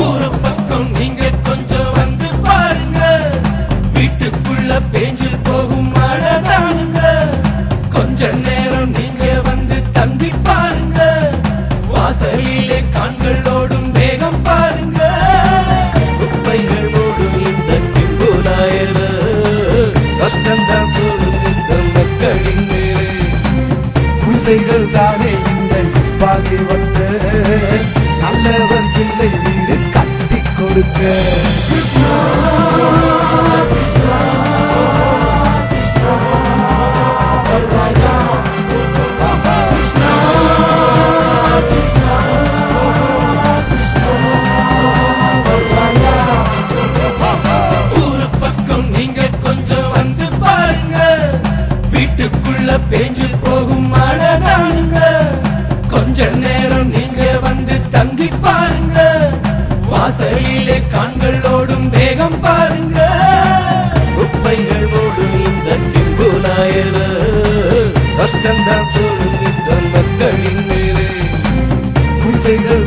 ஊரு பக்கம் நீங்க கொஞ்சம் வந்து பாருங்க, வீட்டுக்குள்ள பேஞ்சு போகும் மழை தானுங்க. கொஞ்ச நேரம் நீங்க வந்து தங்கி பாருங்க, வாசலிலே காண்களோடும் வேகம் பாருங்க. குப்பைகள் ஓடும் இந்த கிம்புலாயிர கஷ்டம்தான் சொல்லுங்க இந்த மக்களின் மேலே. குடிசைகள் தானே இந்த இப்பாகி வந்து நல்லவர் இல்லை வீடு கட்டி கொடுக்க. கிருஷ்ணா கிருஷ்ணா கிருஷ்ணா வருவாயா, கிருஷ்ணா கிருஷ்ணா கிருஷ்ணா வருவாயா. ஊரு பக்கம் நீங்க கொஞ்சம் வந்து பாருங்க, வீட்டுக்குள்ள பேஞ்சு போகும் மழை தானுங்க. கொஞ்ச நேரம் நீங்க வந்து தங்கி பாருங்க, வாசலிலே காண்களோடும் வேகம் பாருங்க. குப்பைகள் ஓடும் இந்த கிம்புலாயிர கஷ்டம்தான் சொல்லுங்க இந்த மக்களின் மேலே. குடிசைகள்